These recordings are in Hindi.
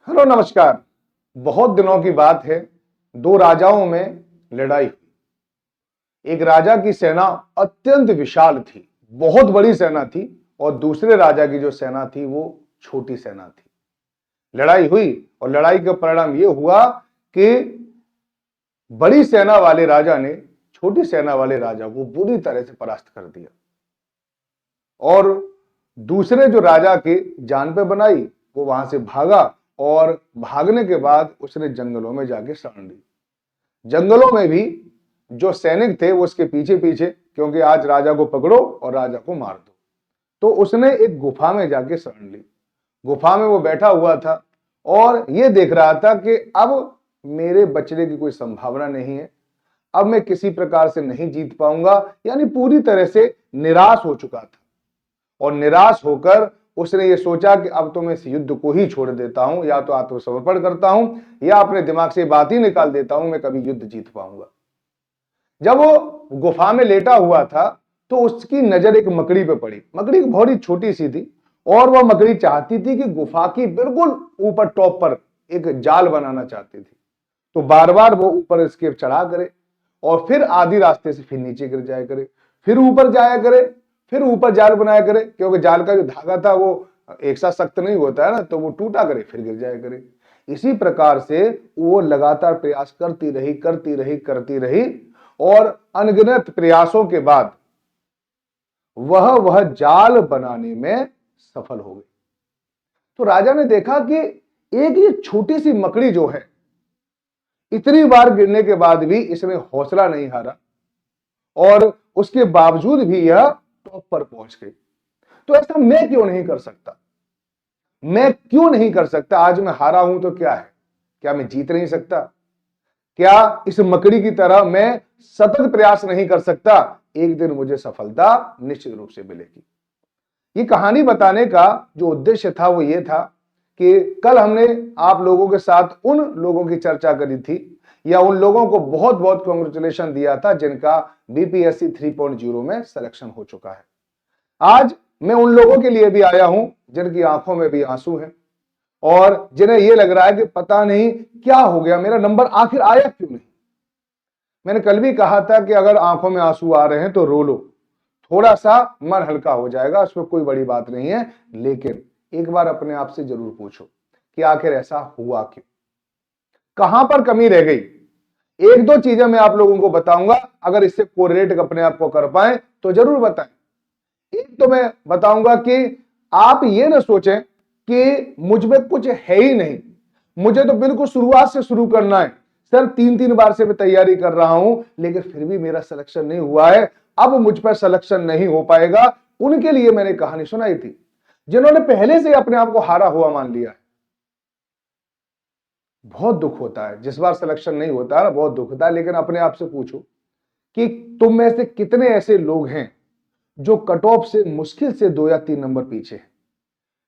हेलो नमस्कार। बहुत दिनों की बात है, दो राजाओं में लड़ाई हुई। एक राजा की सेना अत्यंत विशाल थी, बहुत बड़ी सेना थी, और दूसरे राजा की जो सेना थी वो छोटी सेना थी। लड़ाई हुई और लड़ाई का परिणाम यह हुआ कि बड़ी सेना वाले राजा ने छोटी सेना वाले राजा को बुरी तरह से परास्त कर दिया और दूसरे जो राजा के जान पे बनाई, वो वहां से भागा और भागने के बाद उसने जंगलों में जाके शरण ली। जंगलों में भी जो सैनिक थे वो उसके पीछे पीछे, क्योंकि आज राजा को पकड़ो और राजा को मार दो। तो उसने एक गुफा में जाके शरण ली। गुफा में वो बैठा हुआ था और ये देख रहा था कि अब मेरे बचने की कोई संभावना नहीं है, अब मैं किसी प्रकार से नहीं जीत पाऊंगा, यानी पूरी तरह से निराश हो चुका था। और निराश होकर उसने ये सोचा कि अब तो मैं इस युद्ध को ही छोड़ देता हूं, या तो आत्मसमर्पण करता हूं या अपने दिमाग से बात ही निकाल देता हूं, मैं कभी युद्ध जीत पाऊंगा। जब वो गुफा में लेटा हुआ था तो उसकी नजर एक मकड़ी पे पड़ी। मकड़ी बहुत ही छोटी सी थी और वह मकड़ी चाहती थी कि गुफा की बिल्कुल ऊपर टॉप पर एक जाल बनाना चाहती थी। तो बार बार वो ऊपर इसके चढ़ा करे और फिर आधी रास्ते से फिर नीचे गिर जाया करे, फिर ऊपर जाया करे, फिर ऊपर जाल बनाया करे, क्योंकि जाल का जो धागा था वो एक साथ सख्त नहीं होता है ना, तो वो टूटा करे फिर गिर जाया करे। इसी प्रकार से वो लगातार प्रयास करती रही और अनगिनत प्रयासों के बाद वह जाल बनाने में सफल हो गई। तो राजा ने देखा कि एक ये छोटी सी मकड़ी जो है, इतनी बार गिरने के बाद भी इसने हौसला नहीं हारा और उसके बावजूद भी यह टॉप पर पहुंच गई। तो ऐसा मैं क्यों नहीं कर सकता? मैं क्यों नहीं कर सकता? आज मैं हारा हूं तो क्या है, क्या मैं जीत नहीं सकता? क्या इस मकड़ी की तरह मैं सतत प्रयास नहीं कर सकता? एक दिन मुझे सफलता निश्चित रूप से मिलेगी। ये कहानी बताने का जो उद्देश्य था वो ये था कि कल हमने आप लोगों के साथ उन लोगों की चर्चा करी थी, या उन लोगों को बहुत बहुत कांग्रेचुलेशन दिया था जिनका बीपीएससी 3.0 में सिलेक्शन हो चुका है। आज मैं उन लोगों के लिए भी आया हूं जिनकी आंखों में भी आंसू हैं और जिन्हें यह लग रहा है कि पता नहीं क्या हो गया, मेरा नंबर आखिर आया क्यों नहीं। मैंने कल भी कहा था कि अगर आंखों में आंसू आ रहे हैं तो रो लो, थोड़ा सा मन हल्का हो जाएगा, उसमें कोई बड़ी बात नहीं है। लेकिन एक बार अपने आप से जरूर पूछो कि आखिर ऐसा हुआ क्यों, कहां पर कमी रह गई। एक दो चीजें मैं आप लोगों को बताऊंगा, अगर इससे कोरिलेट अपने आप को कर पाए तो जरूर बताएं। एक तो मैं बताऊंगा कि आप ये ना सोचें कि मुझ में कुछ है ही नहीं, मुझे तो बिल्कुल शुरुआत से शुरू करना है। सर 3-3 बार से मैं तैयारी कर रहा हूं लेकिन फिर भी मेरा सिलेक्शन नहीं हुआ है, अब मुझ पर सिलेक्शन नहीं हो पाएगा। उनके लिए मैंने कहानी सुनाई थी जिन्होंने पहले से अपने आप को हारा हुआ मान लिया है। बहुत दुख होता है जिस बार सिलेक्शन नहीं होता है, बहुत दुख होता है। लेकिन अपने आप से पूछो कि तुम में से कितने ऐसे लोग हैं जो कट ऑफ से मुश्किल से 2 या 3 नंबर पीछे हैं।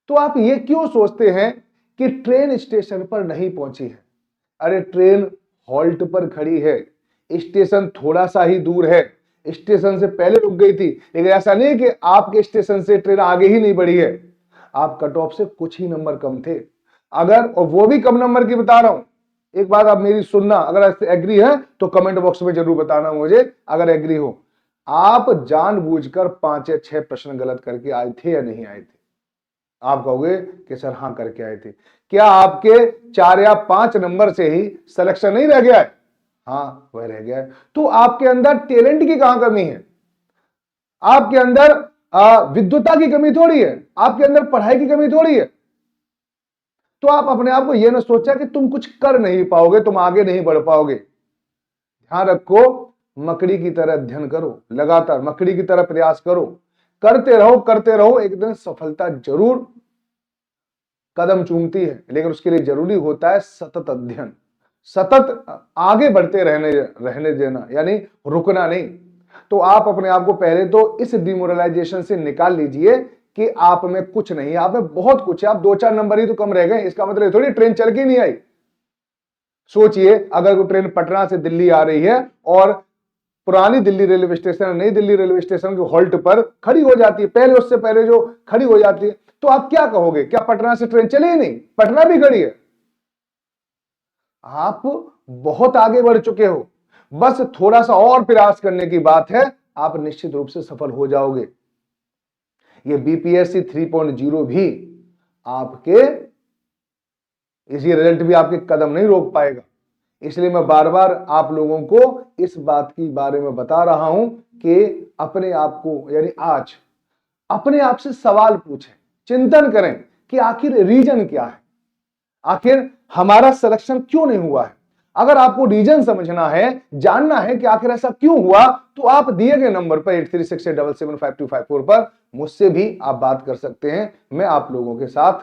तो आप ये क्यों सोचते हैं कि ट्रेन स्टेशन पर नहीं पहुंची है? अरे ट्रेन हॉल्ट पर खड़ी है, स्टेशन थोड़ा सा ही दूर है, स्टेशन से पहले रुक गई थी। लेकिन ऐसा नहीं कि आपके स्टेशन से ट्रेन आगे ही नहीं बढ़ी है, आप कट ऑफ से कुछ ही नंबर कम थे। अगर, और वो भी कम नंबर की बता रहा हूं, एक बात आप मेरी सुनना, अगर एग्री है तो कमेंट बॉक्स में जरूर बताना मुझे, अगर एग्री हो। आप जानबूझकर 5 या 6 प्रश्न गलत करके आए थे या नहीं आए थे? आप कहोगे कि सर हां करके आए थे। क्या आपके 4 या 5 नंबर से ही सिलेक्शन नहीं रह गया है? हाँ, वह रह गया है। तो आपके अंदर टैलेंट की कहां कमी है? आपके अंदर विद्वता की कमी थोड़ी है, आपके अंदर पढ़ाई की कमी थोड़ी है। तो आप अपने आप को यह ना सोचा कि तुम कुछ कर नहीं पाओगे, तुम आगे नहीं बढ़ पाओगे। ध्यान रखो, मकड़ी की तरह अध्ययन करो, लगातार मकड़ी की तरह प्रयास करो, करते रहो, एक दिन सफलता जरूर कदम चूमती है। लेकिन उसके लिए जरूरी होता है सतत अध्ययन, सतत आगे बढ़ते रहने देना, यानी रुकना नहीं। तो आप अपने आप को पहले तो इस डिमोरलाइजेशन से निकाल लीजिए कि आप में कुछ नहीं है, आप में बहुत कुछ है। आप 2-4 नंबर ही तो कम रह गए, इसका मतलब थोड़ी ट्रेन चल के नहीं आई। सोचिए, अगर कोई ट्रेन पटना से दिल्ली आ रही है और पुरानी दिल्ली रेलवे स्टेशन, नई दिल्ली रेलवे स्टेशन के हॉल्ट पर खड़ी हो जाती है, पहले उससे पहले जो खड़ी हो जाती है, तो आप क्या कहोगे? क्या पटना से ट्रेन चली ही नहीं? पटना भी खड़ी है। आप बहुत आगे बढ़ चुके हो, बस थोड़ा सा और प्रयास करने की बात है, आप निश्चित रूप से सफल हो जाओगे। ये बीपीएससी 3.0 भी आपके, इसी रिजल्ट भी आपके कदम नहीं रोक पाएगा। इसलिए मैं बार बार आप लोगों को इस बात की बारे में बता रहा हूं कि अपने आप को, यानी आज अपने आप से सवाल पूछें, चिंतन करें कि आखिर रीजन क्या है, आखिर हमारा सिलेक्शन क्यों नहीं हुआ है। अगर आपको रीजन समझना है, जानना है कि आखिर ऐसा क्यों हुआ, तो आप दिए गए नंबर पर 8368775254 पर मुझसे भी आप बात कर सकते हैं। मैं आप लोगों के साथ,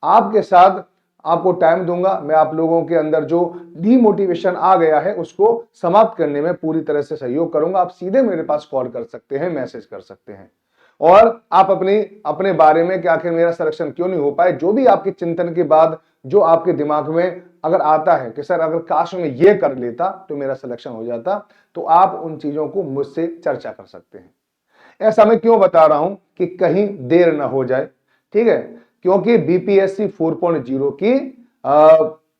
आपके साथ आपको टाइम दूंगा। मैं आप लोगों के अंदर जो डीमोटिवेशन आ गया है उसको समाप्त करने में पूरी तरह से सहयोग करूंगा। आप सीधे मेरे पास कॉल कर सकते हैं, मैसेज कर सकते हैं, और आप अपने बारे में कि आखिर मेरा सिलेक्शन क्यों नहीं हो पाए, जो भी आपके चिंतन के बाद जो आपके दिमाग में अगर आता है कि सर अगर काश में ये कर लेता तो मेरा सिलेक्शन हो जाता, तो आप उन चीजों को मुझसे चर्चा कर सकते हैं। ऐसा मैं क्यों बता रहा हूं कि कहीं देर ना हो जाए, ठीक है, क्योंकि बीपीएससी 4.0 की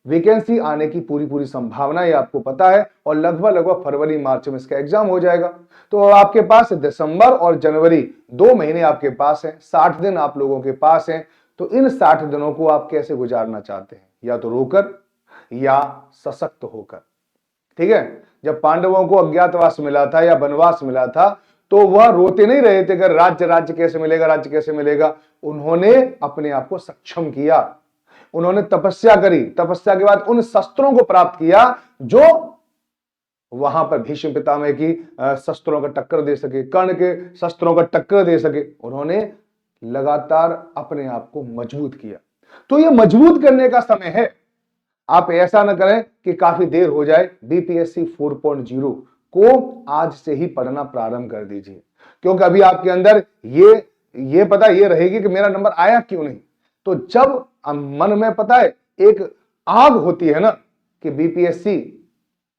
वैकेंसी आने की पूरी पूरी संभावना है, आपको पता है, और लगभग फरवरी मार्च में इसका एग्जाम हो जाएगा। तो आपके पास दिसंबर और जनवरी 2 महीने आपके पास है, 60 दिन आप लोगों के पास है। तो इन 60 दिनों को आप कैसे गुजारना चाहते हैं, या तो रोकर या सशक्त होकर। ठीक है, जब पांडवों को अज्ञातवास मिला था या वनवास मिला था, तो वह रोते नहीं रहे थे कि राज्य राज्य कैसे मिलेगा, राज्य कैसे मिलेगा। उन्होंने अपने आप को सक्षम किया, उन्होंने तपस्या करी, तपस्या के बाद उन शस्त्रों को प्राप्त किया जो वहां पर भीष्म पितामह की शस्त्रों का टक्कर दे सके, कर्ण के शस्त्रों का टक्कर दे सके। उन्होंने लगातार अपने आप को मजबूत किया। तो यह मजबूत करने का समय है। आप ऐसा ना करें कि काफी देर हो जाए। बीपीएससी 4.0 को आज से ही पढ़ना प्रारंभ कर दीजिए, क्योंकि अभी आपके अंदर ये पता ये रहेगी कि मेरा नंबर आया क्यों नहीं। तो जब मन में पता है एक आग होती है ना कि बीपीएससी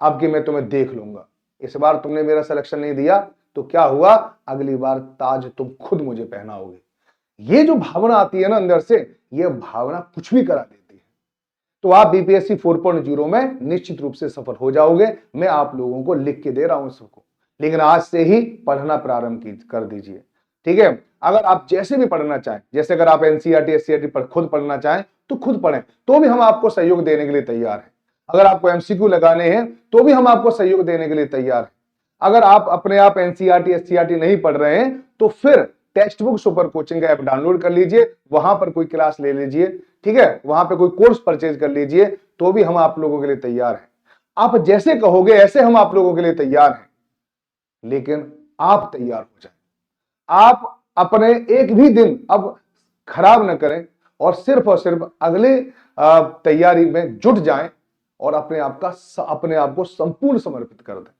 अब कि मैं तुम्हें देख लूंगा, इस बार तुमने मेरा सिलेक्शन नहीं दिया तो क्या हुआ, अगली बार ताज तुम खुद मुझे पहनाओगे। ये जो भावना आती है ना अंदर से, ये भावना कुछ भी करा देती है। तो आप बीपीएससी 4.0 में निश्चित रूप से सफल हो जाओगे। मैं आप लोगों को लिख के दे रहा हूं सबको, लेकिन आज से ही पढ़ना प्रारंभ कर दीजिए। ठीक है, अगर आप जैसे भी पढ़ना चाहें, जैसे अगर आप एनसीईआरटी एससीईआरटी पर खुद पढ़ना चाहें तो खुद पढ़ें, तो भी हम आपको सहयोग देने के लिए तैयार हैं। अगर आपको एमसीक्यू लगाने हैं तो भी हम आपको सहयोग देने के लिए तैयार हैं। अगर आप अपने आप एनसीईआरटी एससीईआरटी नहीं पढ़ रहे हैं तो फिर टेक्स्ट बुक सुपर कोचिंग का ऐप डाउनलोड कर लीजिए, वहां पर कोई क्लास ले लीजिए। ठीक है, वहां पे कोई कोर्स परचेज कर लीजिए, तो भी हम आप लोगों के लिए तैयार हैं। आप जैसे कहोगे ऐसे हम आप लोगों के लिए तैयार हैं, लेकिन आप तैयार हो जाएं। आप अपने एक भी दिन अब खराब न करें और सिर्फ अगले तैयारी में जुट जाएं और अपने आप को संपूर्ण समर्पित कर दें।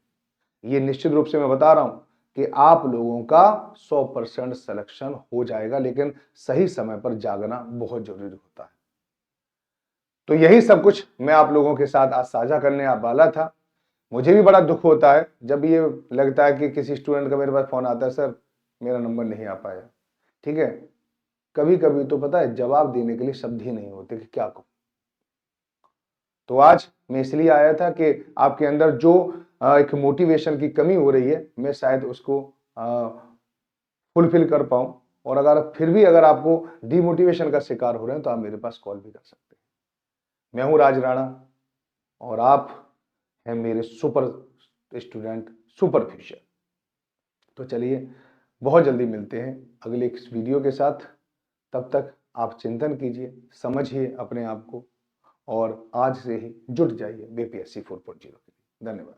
ये निश्चित रूप से मैं बता रहा हूं कि आप लोगों का 100% सिलेक्शन हो जाएगा, लेकिन सही समय पर जागना बहुत जरूरी होता है। तो यही सब कुछ मैं आप लोगों के साथ आज साझा करने वाला था। मुझे भी बड़ा दुख होता है जब ये लगता है कि किसी स्टूडेंट का मेरे पास फोन आता है, सर मेरा नंबर नहीं आ पाया। ठीक है, कभी कभी तो पता है जवाब देने के लिए शब्द ही नहीं होते कि क्या कहूं। तो आज मैं इसलिए आया था कि आपके अंदर जो एक मोटिवेशन की कमी हो रही है, मैं शायद उसको फुलफिल कर पाऊं। और अगर फिर भी अगर आपको डिमोटिवेशन का शिकार हो रहे हैं तो आप मेरे पास कॉल भी कर सकते हैं। मैं हूं राज राणा और आप हैं मेरे सुपर स्टूडेंट, सुपर फ्यूचर। तो चलिए बहुत जल्दी मिलते हैं अगले एक वीडियो के साथ। तब तक आप चिंतन कीजिए, समझिए अपने आप को, और आज से ही जुट जाइए बीपीएससी 4.0 के लिए। धन्यवाद।